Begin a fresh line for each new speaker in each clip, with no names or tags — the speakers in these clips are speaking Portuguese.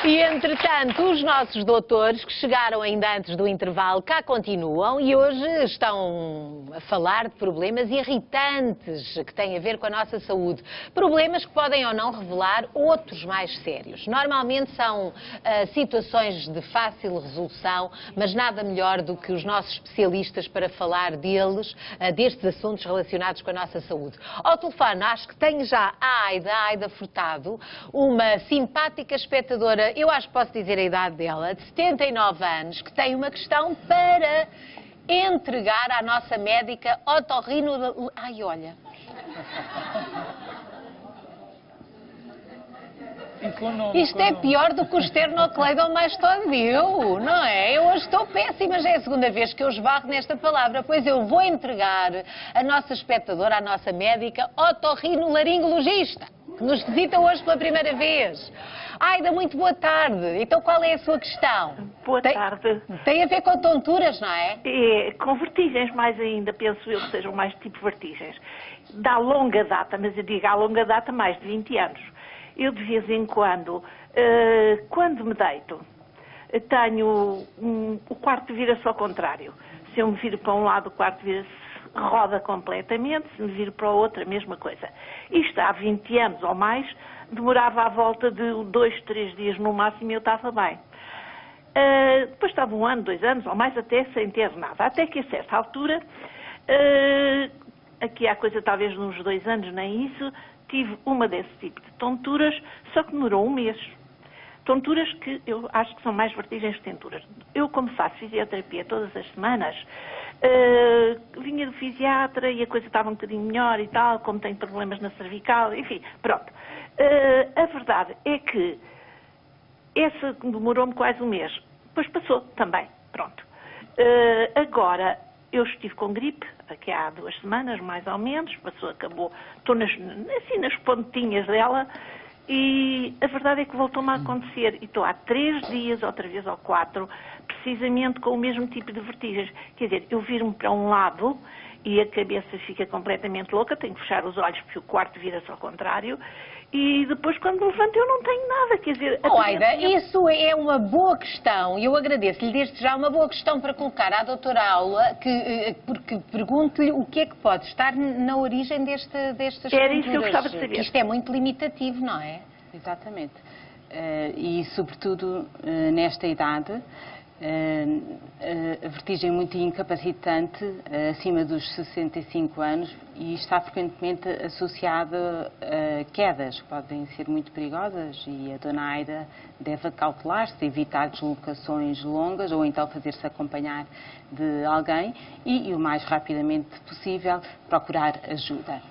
E, entretanto, os nossos doutores, que chegaram ainda antes do intervalo, cá continuam e hoje estão a falar de problemas irritantes que têm a ver com a nossa saúde. Problemas que podem ou não revelar outros mais sérios. Normalmente são situações de fácil resolução, mas nada melhor do que os nossos especialistas para falar deles, destes assuntos relacionados com a nossa saúde. Ao telefone, acho que tenho já a Aida Furtado, uma simpática espectadora, eu acho que posso dizer a idade dela, de 79 anos, que tem uma questão para entregar à nossa médica otorrino... Ai, olha... Isto é pior do que o esternocleidomastoideu, não é? Eu hoje estou péssima, já é a segunda vez que eu esbarro nesta palavra, pois eu vou entregar a nossa espectadora, a nossa médica otorrinolaringologista, que nos visita hoje pela primeira vez. Aida, muito boa tarde. Então qual é a sua questão?
Boa tarde.
Tem a ver com tonturas, não é?
É, com vertigens mais ainda, penso eu que sejam mais tipo vertigens. Da longa data, mas eu digo à longa data mais de 20 anos. Eu de vez em quando me deito, tenho o quarto vira-se ao contrário. Se eu me viro para um lado, o quarto vira-se, roda completamente, se me viro para o outro, a mesma coisa. Isto há 20 anos ou mais, demorava à volta de 2, 3 dias no máximo e eu estava bem. Depois estava 1 ano, 2 anos ou mais até sem ter nada. Até que a certa altura, aqui há coisa talvez de uns 2 anos, nem isso, tive uma desse tipo de tonturas, só que demorou 1 mês. Tonturas que eu acho que são mais vertigens que tonturas. Eu, como faço fisioterapia todas as semanas, vinha do fisiatra e a coisa estava um bocadinho melhor e tal, como tenho problemas na cervical, enfim, pronto. A verdade é que essa demorou-me quase 1 mês. Depois passou também, pronto. Agora, eu estive com gripe, aqui há 2 semanas, mais ou menos, passou, acabou, estou assim nas pontinhas dela, e a verdade é que voltou-me a acontecer, e estou há 3 dias, outra vez ou 4, precisamente com o mesmo tipo de vertigens. Quer dizer, eu viro-me para um lado e a cabeça fica completamente louca, tenho que fechar os olhos porque o quarto vira-se ao contrário, e depois quando levanto eu não tenho nada, quer dizer...
Aida, isso é uma boa questão, e eu agradeço-lhe desde já uma boa questão para colocar à doutora Aula, porque pergunto-lhe o que é que pode estar na origem destas tonturas.
Era isso que eu gostava de saber.
Isto é muito limitativo, não é?
Exatamente. E sobretudo nesta idade, a vertigem é muito incapacitante acima dos 65 anos e está frequentemente associada a quedas que podem ser muito perigosas, e a dona Aida deve cautelar-se, evitar deslocações longas ou então fazer-se acompanhar de alguém e o mais rapidamente possível procurar ajuda.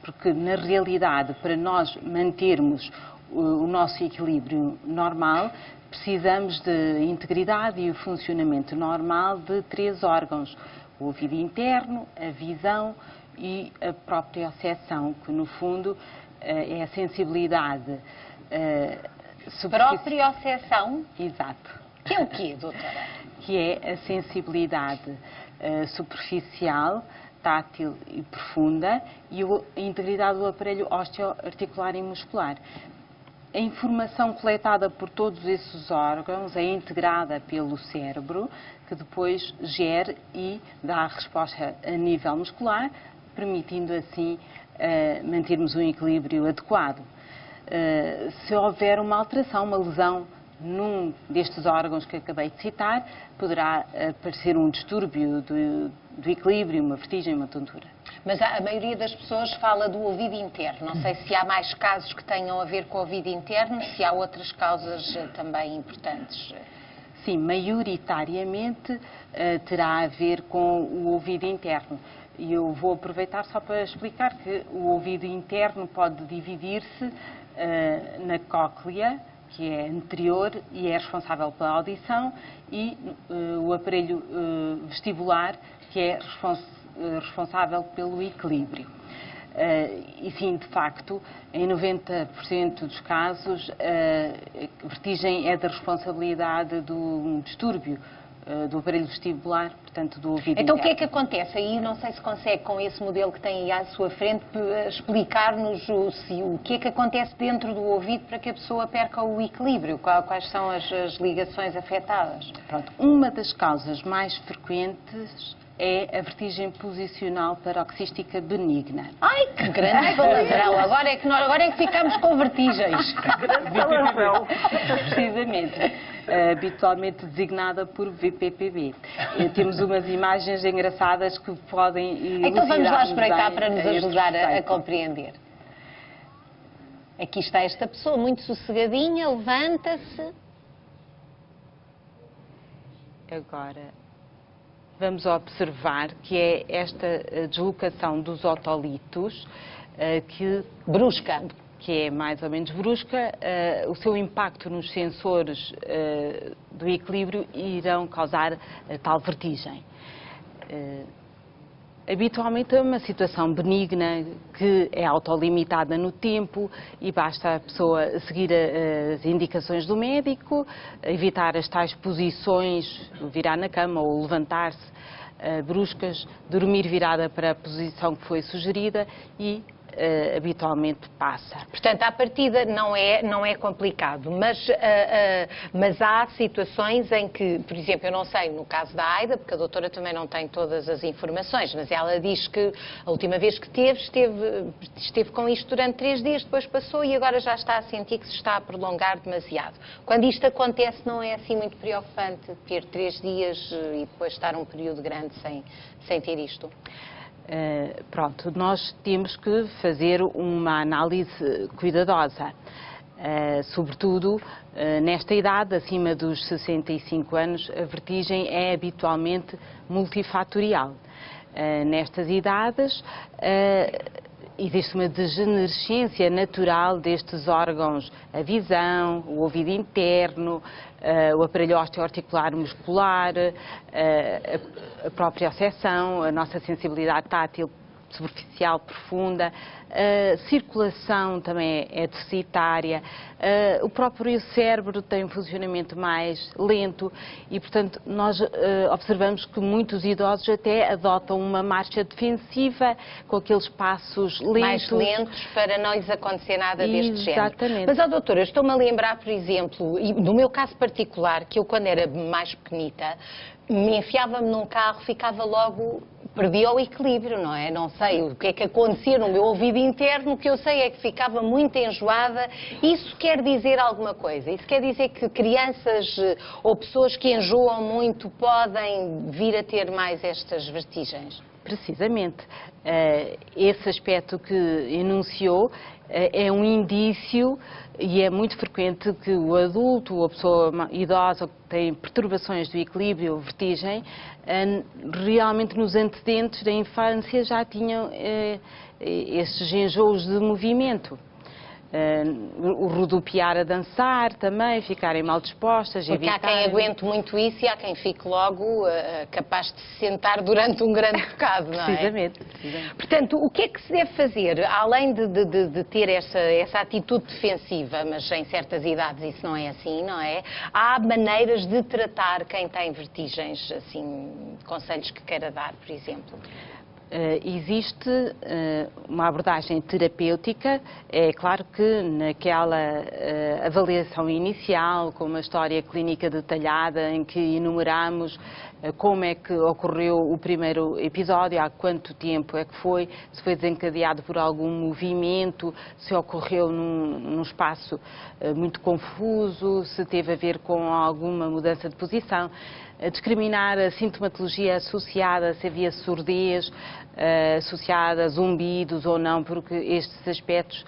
Porque na realidade, para nós mantermos o nosso equilíbrio normal, precisamos de integridade e o funcionamento normal de 3 órgãos: o ouvido interno, a visão e a propriocepção, que no fundo é a sensibilidade
Propriocepção?
Exato.
Que é o quê, doutora?
Que é a sensibilidade superficial, tátil e profunda, e a integridade do aparelho osteoarticular e muscular. A informação coletada por todos esses órgãos é integrada pelo cérebro, que depois gera e dá a resposta a nível muscular, permitindo assim mantermos um equilíbrio adequado. Se houver uma alteração, uma lesão num destes órgãos que acabei de citar, poderá aparecer um distúrbio do equilíbrio, uma vertigem, uma tontura.
Mas a maioria das pessoas fala do ouvido interno. Não sei se há mais casos que tenham a ver com o ouvido interno, se há outras causas também importantes.
Sim, maioritariamente terá a ver com o ouvido interno. E eu vou aproveitar só para explicar que o ouvido interno pode dividir-se na cóclea, que é anterior e é responsável pela audição, e o aparelho vestibular, que é responsável pelo equilíbrio. E sim, de facto, em 90% dos casos, a vertigem é da responsabilidade de um distúrbio do aparelho vestibular, portanto do ouvido
Então
interno.
o que é que acontece? Aí não sei se consegue, com esse modelo que tem aí à sua frente, explicar-nos o que é que acontece dentro do ouvido para que a pessoa perca o equilíbrio. Quais são as ligações afetadas?
Pronto, uma das causas mais frequentes é a vertigem posicional paroxística benigna.
Ai, que grande palavrão! Agora é que ficamos com vertigens.
Grande palavrão.
Precisamente. Habitualmente designada por VPPB. Temos umas imagens engraçadas que podem
Então vamos lá
elucidar-nos
espreitar
bem
para nos
a este
ajudar a
respeito.
compreender. Aqui está esta pessoa muito sossegadinha, levanta-se.
Agora, vamos observar que é esta deslocação dos otolitos
Brusca.
que é mais ou menos brusca, o seu impacto nos sensores do equilíbrio irão causar tal vertigem. Habitualmente é uma situação benigna que é autolimitada no tempo e basta a pessoa seguir as indicações do médico, evitar as tais posições, virar na cama ou levantar-se bruscas, dormir virada para a posição que foi sugerida e habitualmente passa.
Portanto, à partida não é complicado, mas há situações em que, por exemplo, eu não sei, no caso da Aida, porque a doutora também não tem todas as informações, mas ela diz que a última vez que esteve com isto durante 3 dias, depois passou e agora já está a sentir que se está a prolongar demasiado. Quando isto acontece, não é assim muito preocupante ter 3 dias e depois estar um período grande sem ter isto?
Pronto, nós temos que fazer uma análise cuidadosa, sobretudo nesta idade, acima dos 65 anos, a vertigem é habitualmente multifatorial. Nestas idades, existe uma degenerescência natural destes órgãos, a visão, o ouvido interno, o aparelho osteoarticular muscular, a própria ossecção, a nossa sensibilidade tátil superficial, profunda, a circulação também é deficitária, o próprio cérebro tem um funcionamento mais lento e, portanto, nós observamos que muitos idosos até adotam uma marcha defensiva com aqueles passos lentos.
Mais lentos para não lhes acontecer nada deste género.
Exatamente.
Mas, doutora, eu estou-me a lembrar, por exemplo, e no meu caso particular, que eu quando era mais pequenita, me enfiava-me num carro, ficava logo, perdia o equilíbrio, não é? Não sei o que é que acontecia no meu ouvido interno, o que eu sei é que ficava muito enjoada. Isso quer dizer alguma coisa? Isso quer dizer que crianças ou pessoas que enjoam muito podem vir a ter mais estas vertigens?
Precisamente. Esse aspecto que enunciou é um indício e é muito frequente que o adulto ou a pessoa idosa que tem perturbações do equilíbrio, vertigem, realmente nos antecedentes da infância já tinham esses enjoos de movimento. O rodopiar a dançar também, ficarem mal dispostas,
porque
evitarem.
há quem aguente muito isso e há quem fique logo capaz de se sentar durante um grande bocado, não é?
Precisamente.
Portanto, o que é que se deve fazer, além de ter essa atitude defensiva, mas em certas idades isso não é assim, não é? Há maneiras de tratar quem tem vertigens, assim, conselhos que queira dar, por exemplo?
Existe uma abordagem terapêutica, é claro que naquela avaliação inicial, com uma história clínica detalhada em que enumeramos como é que ocorreu o primeiro episódio, há quanto tempo é que foi, se foi desencadeado por algum movimento, se ocorreu num espaço muito confuso, se teve a ver com alguma mudança de posição. Discriminar a sintomatologia associada, se havia surdez, associada a zumbidos ou não, porque estes aspectos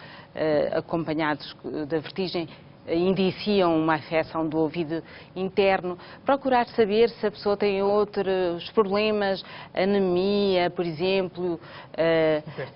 acompanhados da vertigem indiciam uma afecção do ouvido interno. Procurar saber se a pessoa tem outros problemas, anemia, por exemplo,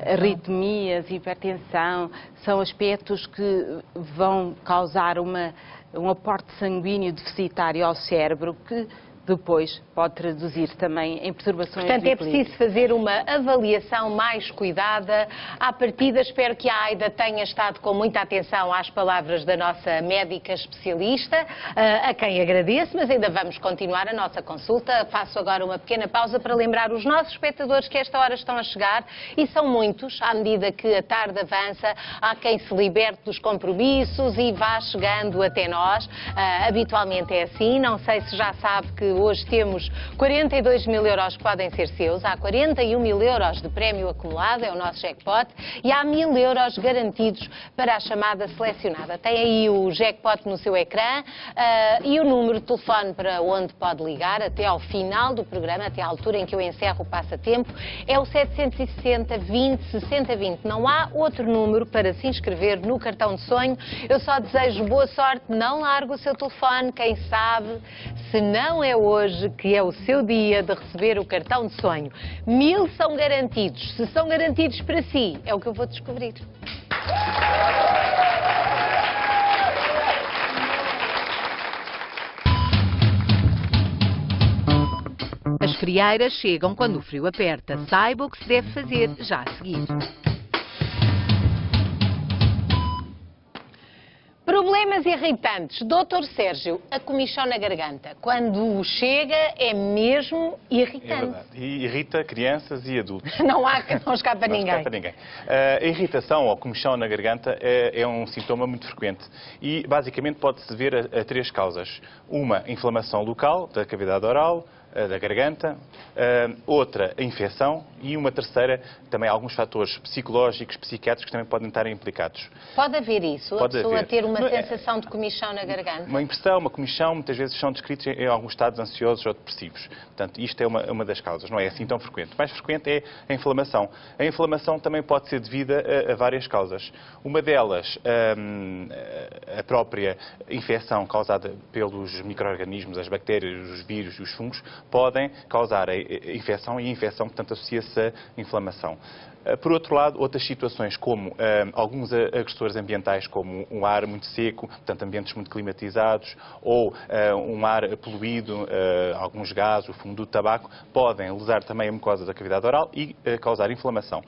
arritmias, hipertensão, são aspectos que vão causar um aporte sanguíneo deficitário ao cérebro que depois pode traduzir também em perturbações do
Portanto, é
equilíbrio.
preciso fazer uma avaliação mais cuidada. À partida, espero que a Aida tenha estado com muita atenção às palavras da nossa médica especialista, a quem agradeço, mas ainda vamos continuar a nossa consulta. Faço agora uma pequena pausa para lembrar os nossos espectadores que esta hora estão a chegar, e são muitos, à medida que a tarde avança, há quem se liberte dos compromissos e vá chegando até nós. Habitualmente é assim, não sei se já sabe que hoje temos 42 mil euros que podem ser seus, há 41 mil euros de prémio acumulado, é o nosso jackpot, e há 1000 euros garantidos para a chamada selecionada. Tem aí o jackpot no seu ecrã e o número de telefone para onde pode ligar até ao final do programa, até à altura em que eu encerro o passatempo, é o 760 20 60 20. Não há outro número para se inscrever no cartão de sonho. Eu só desejo boa sorte, não largue o seu telefone, quem sabe, se não é hoje que é o seu dia de receber o cartão de sonho. 1000 são garantidos. Se são garantidos para si, é o que eu vou descobrir. As frieiras chegam quando o frio aperta. Saiba o que se deve fazer já a seguir. Problemas irritantes. Doutor Sérgio, a comichão na garganta, quando chega, é mesmo irritante.
É verdade. E irrita crianças e adultos.
Não escapa ninguém.
Não escapa ninguém. A irritação ou comichão na garganta é um sintoma muito frequente e basicamente pode-se dever a 3 causas. Uma, inflamação local da cavidade oral, da garganta, outra, a infecção, e uma terceira, também alguns fatores psicológicos, psiquiátricos que também podem estar implicados.
Pode haver isso?
Pode
a pessoa
haver.
ter uma sensação de comichão na garganta?
Uma impressão, uma comichão, muitas vezes são descritos em alguns estados ansiosos ou depressivos. Portanto, isto é uma das causas, não é assim tão frequente. O mais frequente é a inflamação. A inflamação também pode ser devida a várias causas. Uma delas, a própria infecção causada pelos micro-organismos, as bactérias, os vírus e os fungos, podem causar a infecção, e a infecção, portanto, associa-se à inflamação. Por outro lado, outras situações como alguns agressores ambientais, como um ar muito seco, portanto ambientes muito climatizados, ou um ar poluído, alguns gases, o fumo do tabaco, podem lesar também a mucosa da cavidade oral e causar inflamação.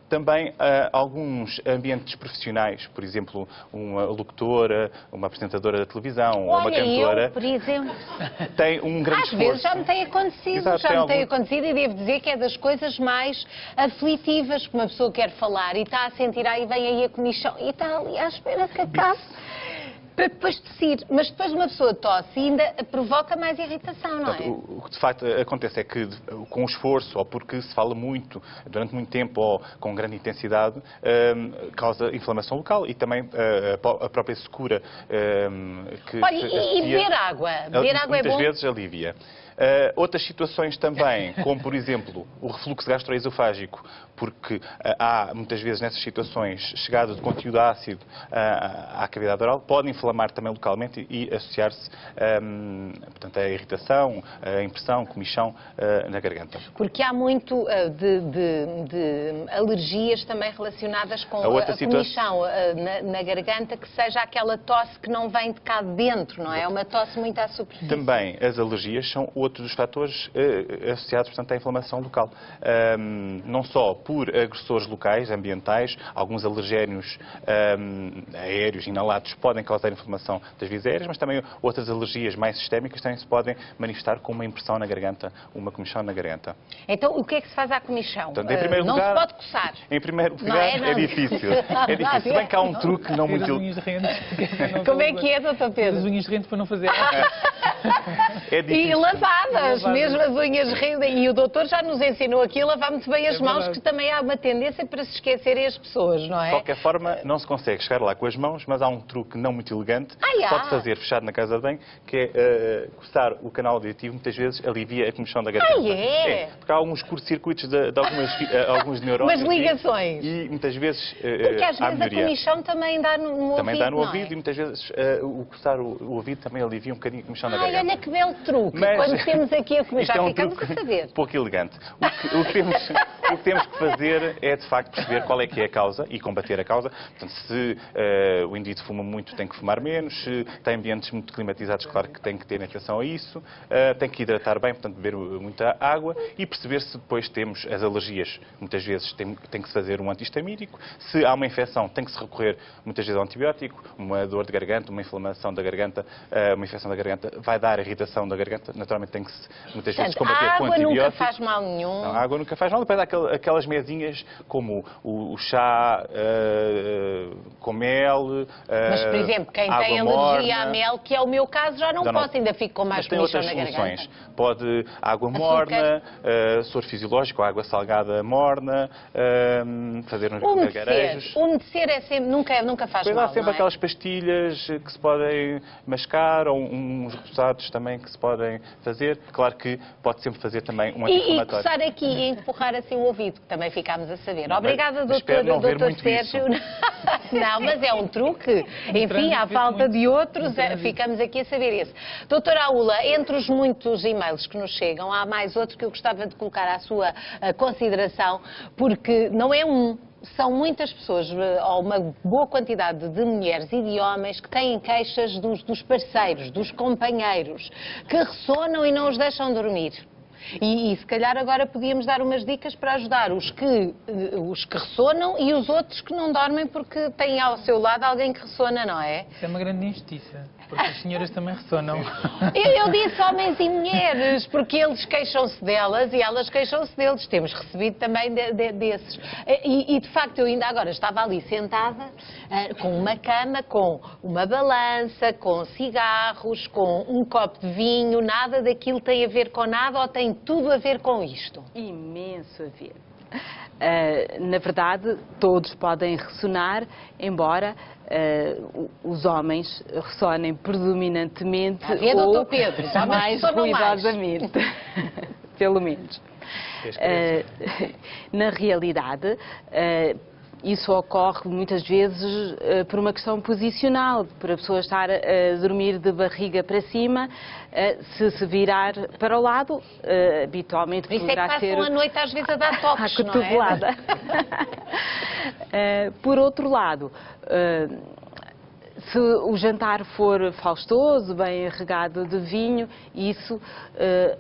Também alguns ambientes profissionais, por exemplo, uma locutora, uma apresentadora da televisão, ou uma cantora,
eu, por exemplo,
tem um grande esforço.
Às vezes já me tem acontecido,
Exato,
acontecido, e devo dizer que é das coisas mais aflitivas que uma pessoa quer falar e está a sentir, aí vem aí a comichão e está ali à espera que acabe para depois tossir. Mas depois uma pessoa tosse e ainda provoca mais irritação, não é?
O que de facto acontece é que com o esforço, ou porque se fala muito, durante muito tempo, ou com grande intensidade, causa inflamação local e também a própria secura que
Olha, e beber água? Beber água é bom?
Muitas vezes alivia. Outras situações também, como por exemplo o refluxo gastroesofágico, porque há muitas vezes nessas situações chegada de conteúdo ácido à cavidade oral, pode inflamar também localmente e associar-se portanto, à irritação, à impressão, comichão na garganta.
Porque há muito de alergias também relacionadas com a comichão na garganta, que seja aquela tosse que não vem de cá de dentro, não é? É uma tosse muito à superfície.
Também as alergias são outro dos fatores associados, portanto, à inflamação local. Não só por agressores locais, ambientais, alguns alergénios aéreos, inalados, podem causar inflamação das vias aéreas, mas também outras alergias mais sistémicas também se podem manifestar com uma impressão na garganta, uma comichão na garganta.
Então, o que é que se faz à comichão?
Portanto, em primeiro
não
lugar,
se pode coçar.
Em primeiro lugar, é difícil. É difícil. Se bem que há um truque não muito...
Como é que é, doutor Pedro?
As unhas de rente para não fazer.
É difícil.
E lavadas, mesmo as unhas de renda. E o doutor já nos ensinou aqui a lavar muito bem as mãos, que também há uma tendência para se esquecerem as pessoas, não é?
De qualquer forma, não se consegue chegar lá com as mãos, mas há um truque não muito elegante que pode fazer fechado na casa de banho, que é coçar o canal auditivo, muitas vezes alivia a comichão da garganta. Porque há alguns curtos-circuitos de alguns neurónios.
Umas ligações.
E muitas vezes
porque às vezes a comichão também dá no ouvido.
Também dá no ouvido, e muitas vezes o coçar o ouvido também alivia um bocadinho a comichão da garganta.
Ai, olha que belo truque.
Mas,
quando temos aqui a comer,
isto
já
é um
ficamos
truque
a saber.
pouco elegante. O que temos que fazer é, de facto, perceber qual é que é a causa e combater a causa. Portanto, se o indivíduo fuma muito, tem que fumar menos. Se tem ambientes muito climatizados, claro que tem que ter atenção a isso. Tem que hidratar bem, portanto, beber muita água e perceber se depois temos as alergias. Muitas vezes tem que se fazer um antihistamínico. Se há uma infecção, tem que se recorrer muitas vezes ao antibiótico. Uma dor de garganta, uma inflamação da garganta, uma infecção da garganta vai dar irritação da garganta. Naturalmente tem que se muitas vezes combater com antibióticos.
A água nunca faz mal nenhum.
Não, a água nunca faz mal. Depois há aquelas mesinhas como o chá com mel,
Mas, por exemplo, quem tem alergia à mel, que é o meu caso, já não posso, ainda fico com mais comichão na garganta.
Pode água morna, soro fisiológico, água salgada morna, fazer uns gargarejos.
Umedecer é sempre, nunca faz
Depois
mal,
há sempre
não é?
aquelas pastilhas que se podem mascar ou uns repousados também que se podem fazer. Claro que pode sempre fazer também um anti-inflamatório.
E coçar aqui e empurrar assim o ouvido, que também ficámos a saber. Obrigada, doutor Sérgio. Não, mas é um truque. Enfim, à falta de outros, ficamos aqui a saber esse. Doutora Aula, entre os muitos e-mails que nos chegam, há mais outro que eu gostava de colocar à sua consideração, porque não é um. São muitas pessoas, ou uma boa quantidade de mulheres e de homens que têm queixas dos parceiros, dos companheiros, que ressonam e não os deixam dormir. E se calhar agora podíamos dar umas dicas para ajudar os que ressonam e os outros que não dormem porque têm ao seu lado alguém que ressona, não é?
Isso é uma grande injustiça, porque as senhoras também ressonam.
Eu disse homens e mulheres, porque eles queixam-se delas e elas queixam-se deles. Temos recebido também desses. E de facto eu ainda agora estava ali sentada com uma cama, com uma balança, com cigarros, com um copo de vinho, nada daquilo tem a ver com nada ou tem tudo a ver com isto?
Imenso a ver. Na verdade, todos podem ressonar, embora os homens ressonem predominantemente
ou Pedro,
mais ruidosamente, pelo menos. Na realidade, isso ocorre muitas vezes por uma questão posicional, por a pessoa estar a dormir de barriga para cima, se virar para o lado, habitualmente
por isso
poderá
é que passam
ser...
a noite às vezes a dar toques,
à cotovelada. Não é? Por outro lado, se o jantar for faustoso, bem regado de vinho, isso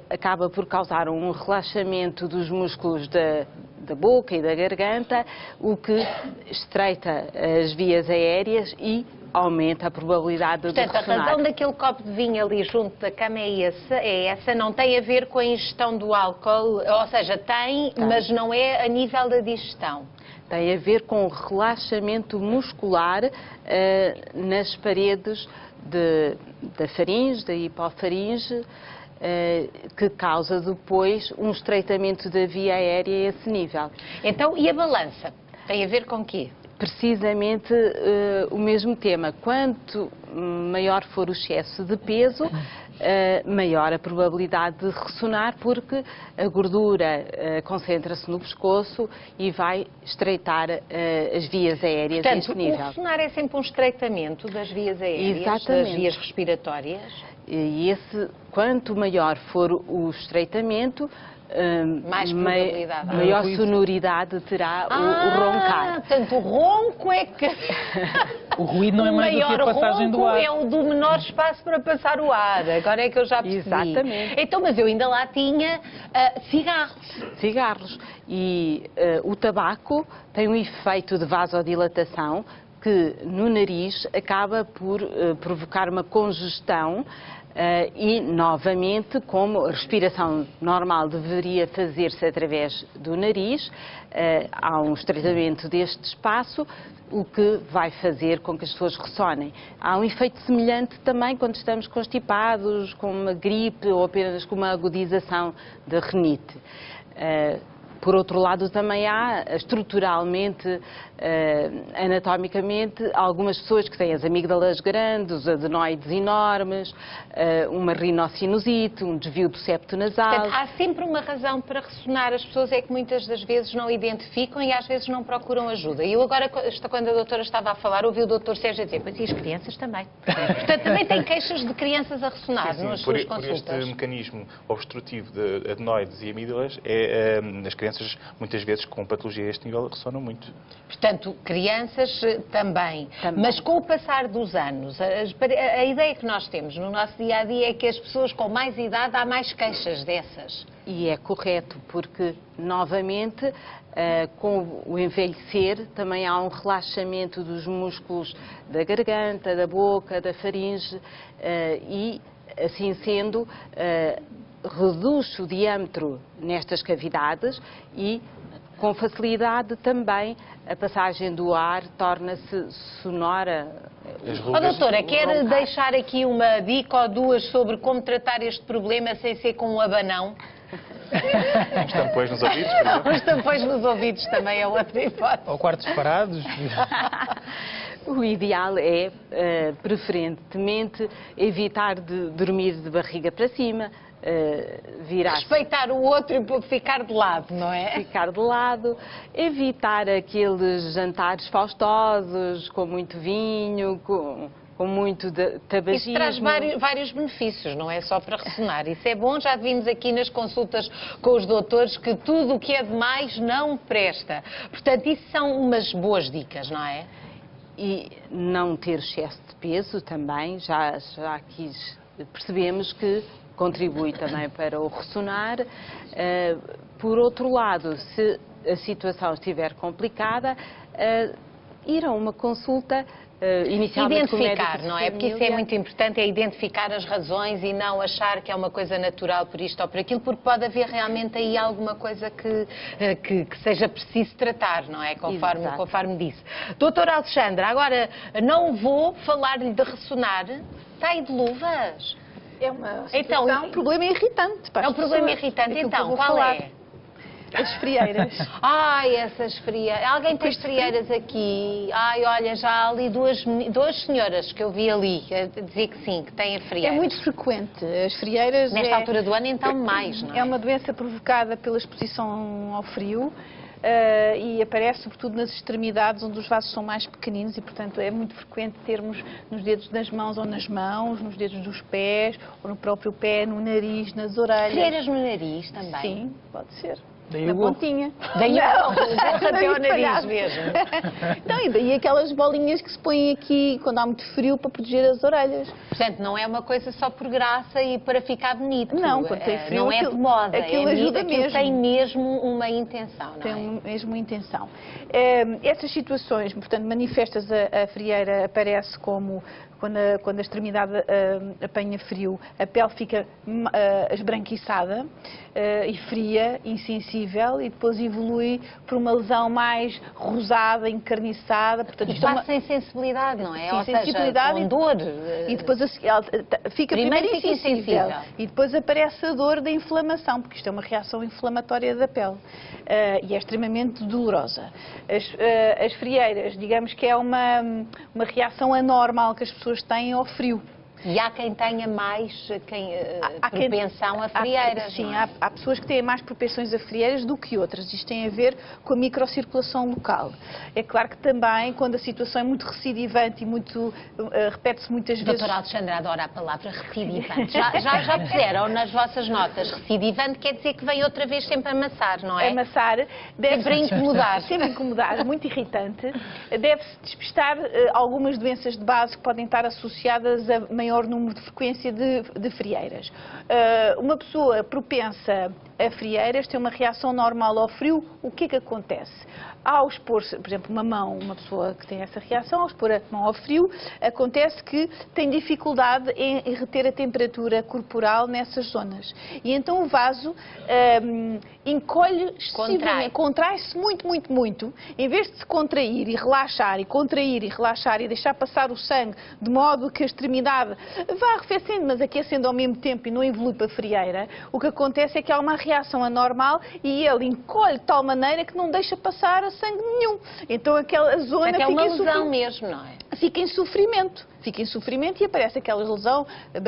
acaba por causar um relaxamento dos músculos da boca e da garganta, o que estreita as vias aéreas e aumenta a probabilidade de ressonar.
Portanto, a razão daquele copo de vinho ali junto da cama é essa, não tem a ver com a ingestão do álcool, ou seja, tem, mas não é a nível da digestão.
Tem a ver com o relaxamento muscular nas paredes da faringe, da hipofaringe, que causa depois um estreitamento da via aérea a esse nível.
Então, e a balança? Tem a ver com o quê?
Precisamente o mesmo tema. Quanto maior for o excesso de peso, maior a probabilidade de ressonar, porque a gordura concentra-se no pescoço e vai estreitar as vias aéreas a este nível.
O ressonar é sempre um estreitamento das vias aéreas,
exatamente,
das vias respiratórias.
E quanto maior for o estreitamento, maior sonoridade terá o roncar.
Portanto, o ronco é que...
O ruído não é mais do que a passagem do ar.
É o do menor espaço para passar o ar. Agora é que eu já percebi.
Exatamente.
Então, mas eu ainda lá tinha cigarros.
Cigarros. E o tabaco tem um efeito de vasodilatação que no nariz acaba por provocar uma congestão e, novamente, como a respiração normal deveria fazer-se através do nariz, há um estreitamento deste espaço, o que vai fazer com que as pessoas ressonem. Há um efeito semelhante também quando estamos constipados, com uma gripe ou apenas com uma agudização da rinite. Por outro lado, também há estruturalmente, anatomicamente, algumas pessoas que têm as amígdalas grandes, os adenoides enormes, uma rinocinusite, um desvio do septo nasal.
Portanto, há sempre uma razão para ressonar. As pessoas é que muitas das vezes não identificam e às vezes não procuram ajuda. E eu agora, quando a doutora estava a falar, ouvi o doutor Sérgio dizer, mas e as crianças também? Portanto, também tem queixas de crianças a ressonar nas suas consultas.
Por este mecanismo obstrutivo de adenoides e amígdalas, as crianças, muitas vezes, com patologia a este nível, ressonam muito.
Portanto, crianças também. Mas com o passar dos anos, a ideia que nós temos no nosso dia-a-dia é que as pessoas com mais idade há mais queixas dessas.
E é correto, porque, novamente, com o envelhecer, também há um relaxamento dos músculos da garganta, da boca, da faringe, e, assim sendo, reduz o diâmetro nestas cavidades e, com facilidade, também a passagem do ar torna-se sonora.
Doutora, quer deixar aqui uma dica ou duas sobre como tratar este problema sem ser com um abanão?
Uns tampões nos ouvidos, por exemplo.
Os tampões nos ouvidos também é outra hipótese.
Ou quartos parados.
O ideal é, preferentemente, evitar de dormir de barriga para cima,
respeitar o outro e ficar de lado, não é?
Ficar de lado, evitar aqueles jantares faustosos, com muito vinho, com muito tabagismo.
Isso traz vários benefícios, não é só para ressonar. Isso é bom, já vimos aqui nas consultas com os doutores que tudo o que é demais não presta. Portanto, isso são umas boas dicas, não é?
E não ter excesso de peso também, já aqui percebemos que contribui também para o ressonar. Por outro lado, se a situação estiver complicada, ir a uma consulta inicialmente com o médico de
identificar, não é? Porque isso é muito importante, é identificar as razões e não achar que é uma coisa natural por isto ou por aquilo, porque pode haver realmente aí alguma coisa que seja preciso tratar, não é? Conforme disse. Doutora Alexandra, agora não vou falar-lhe de ressonar. Está aí de luvas?
É uma situação, um problema irritante.
É um problema irritante, então, qual é?
As frieiras.
Ai, essas frieiras. Alguém tem frieiras aqui? Ai, olha, já há ali duas senhoras que eu vi ali a dizer que sim, que têm frieiras.
É muito frequente. As frieiras.
Nesta altura do ano, então, mais, não é?
É uma doença provocada pela exposição ao frio. E aparece sobretudo nas extremidades, onde os vasos são mais pequeninos e, portanto, é muito frequente termos nos dedos das mãos ou nas mãos, nos dedos dos pés, ou no próprio pé, no nariz, nas orelhas.
Frieiras no nariz também?
Sim, pode ser.
Daí
na pontinha.
Daí até o nariz mesmo.
Não, e daí aquelas bolinhas que se põem aqui quando há muito frio para proteger as orelhas.
Portanto, não é uma coisa só por graça e para ficar bonito.
Não, quando tem frio,
não é de moda.
Aquilo ajuda mesmo.
Tem mesmo uma intenção, não é?
Tem mesmo uma intenção. Essas situações, portanto, manifestas a frieira aparece como quando a extremidade apanha frio, a pele fica esbranquiçada e fria, insensível, e depois evolui para uma lesão mais rosada, encarniçada. Portanto,
e passa sem sensibilidade, não é?
Sim,
ou
sensibilidade
seja, com dor.
E depois ela fica primeiro insensível e depois aparece a dor da inflamação, porque isto é uma reação inflamatória da pele e é extremamente dolorosa. As frieiras, digamos que é uma reação anormal que as pessoas têm ao frio.
E há quem tenha mais propensão a frieiras.
Sim,
é?
há pessoas que têm mais propensões a frieiras do que outras. Isto tem a ver com a microcirculação local. É claro que também, quando a situação é muito recidivante e muito repete-se muitas vezes...
Doutora Alexandra adora a palavra recidivante. Já puseram nas vossas notas. Recidivante quer dizer que vem outra vez sempre amassar, não é?
Amassar.
Sempre a incomodar.
Sempre a incomodar, muito irritante. Deve-se despistar algumas doenças de base que podem estar associadas a maior número de frequência de frieiras. Uma pessoa propensa a frieiras tem uma reação normal ao frio. O que é que acontece? Ao expor, por exemplo, uma pessoa que tem essa reação, ao expor a mão ao frio, acontece que tem dificuldade em reter a temperatura corporal nessas zonas. E então o vaso encolhe excessivamente, contrai-se muito, muito, muito. Em vez de se contrair e relaxar e deixar passar o sangue, de modo que a extremidade vai arrefecendo, mas aquecendo ao mesmo tempo e não evolui para frieira, o que acontece é que há uma reação anormal e ele encolhe de tal maneira que não deixa passar sangue nenhum. Então aquela zona
Até
fica
uma
em
lesão mesmo, não é?
fica em sofrimento. Fica em sofrimento e aparece aquela lesão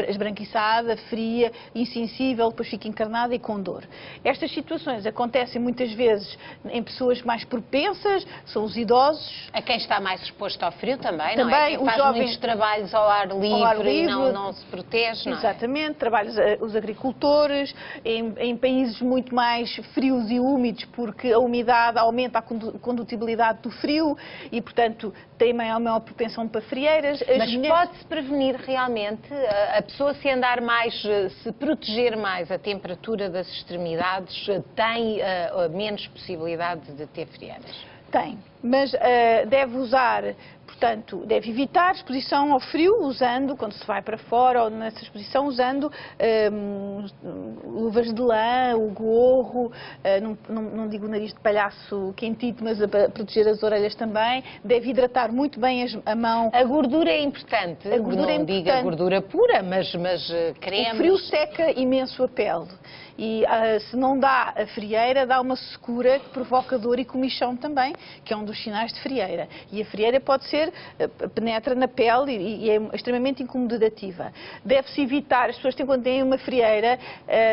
esbranquiçada, fria, insensível, depois fica encarnada e com dor. Estas situações acontecem muitas vezes em pessoas mais propensas, são os idosos.
A quem está mais exposto ao frio também, não é?
Também,
Quem
os
faz
jovens
muitos trabalhos ao ar livre, e não se protege, não é?
Exatamente, trabalhos os agricultores, em países muito mais frios e úmidos, porque a umidade aumenta a condutibilidade do frio e, portanto, tem maior propensão para frieiras.
Mas pode-se prevenir realmente a pessoa se andar mais, se proteger mais a temperatura das extremidades, tem menos possibilidade de ter frieiras?
Tem, mas deve usar, portanto, deve evitar exposição ao frio, usando, quando se vai para fora ou nessa exposição, usando luvas de lã, o gorro, não digo o nariz de palhaço quentito, mas para proteger as orelhas também. Deve hidratar muito bem a mão.
A gordura é importante,
A gordura
não diga gordura pura, mas cremes.
O frio seca imenso a pele. E se não dá a frieira, dá uma secura que provoca dor e comichão também, que é um dos sinais de frieira. E a frieira pode ser, penetra na pele e é extremamente incomodativa. Deve-se evitar, as pessoas quando têm uma frieira,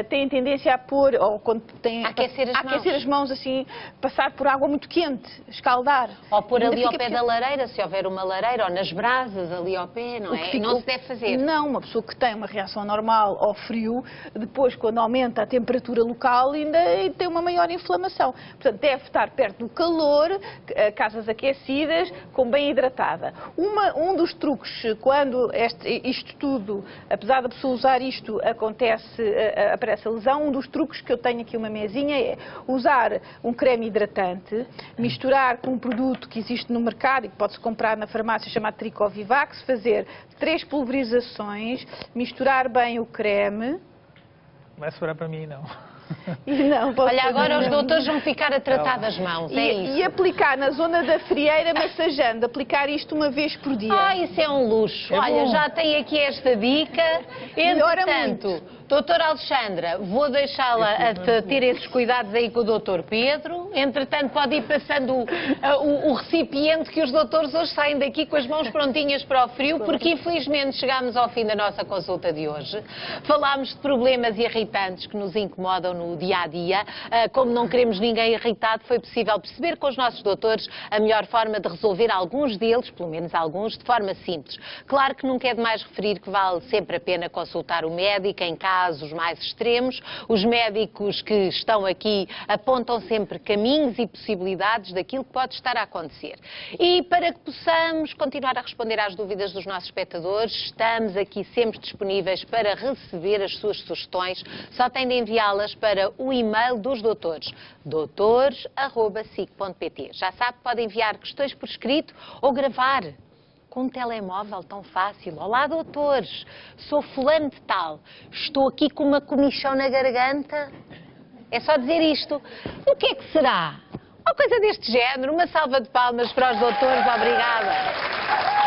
têm tendência a pôr, ou quando têm...
Aquecer
as mãos assim, passar por água muito quente, escaldar.
Ou pôr ali ao pé da lareira, se houver uma lareira, ou nas brasas ali ao pé, não é? Não se deve fazer.
Não, uma pessoa que tem uma reação normal ao frio, depois quando aumenta a temperatura local ainda tem uma maior inflamação. Portanto, deve estar perto do calor, casas aquecidas, com bem hidratada. Um dos truques, quando isto tudo, apesar da pessoa usar isto, aparece a lesão, um dos truques que eu tenho aqui uma mesinha é usar um creme hidratante, misturar com um produto que existe no mercado e que pode-se comprar na farmácia chamado Tricovivax, fazer 3 pulverizações, misturar bem o creme.
Vai sobrar para mim, não.
Olha, agora os doutores vão ficar a tratar das mãos, é isso.
E aplicar na zona da frieira, massageando, aplicar isto uma vez por dia.
Isso é um luxo. Olha, já tem aqui esta dica. Entretanto, doutora Alexandra, vou deixá-la a ter esses cuidados aí com o doutor Pedro. Entretanto, pode ir passando o recipiente que os doutores hoje saem daqui com as mãos prontinhas para o frio, porque infelizmente chegámos ao fim da nossa consulta de hoje. Falámos de problemas irritantes que nos incomodam no dia-a-dia. Como não queremos ninguém irritado, foi possível perceber com os nossos doutores a melhor forma de resolver alguns deles, pelo menos alguns, de forma simples. Claro que nunca é demais referir que vale sempre a pena consultar o médico em casos mais extremos. Os médicos que estão aqui apontam sempre caminhos e possibilidades daquilo que pode estar a acontecer. E para que possamos continuar a responder às dúvidas dos nossos espectadores, estamos aqui sempre disponíveis para receber as suas sugestões. Só têm de enviá-las para o e-mail dos doutores, doutores@sic.pt. Já sabe, pode enviar questões por escrito ou gravar com um telemóvel tão fácil. Olá, doutores, sou fulano de tal, estou aqui com uma comichão na garganta. É só dizer isto. O que é que será? Uma coisa deste género. Uma salva de palmas para os doutores. Obrigada.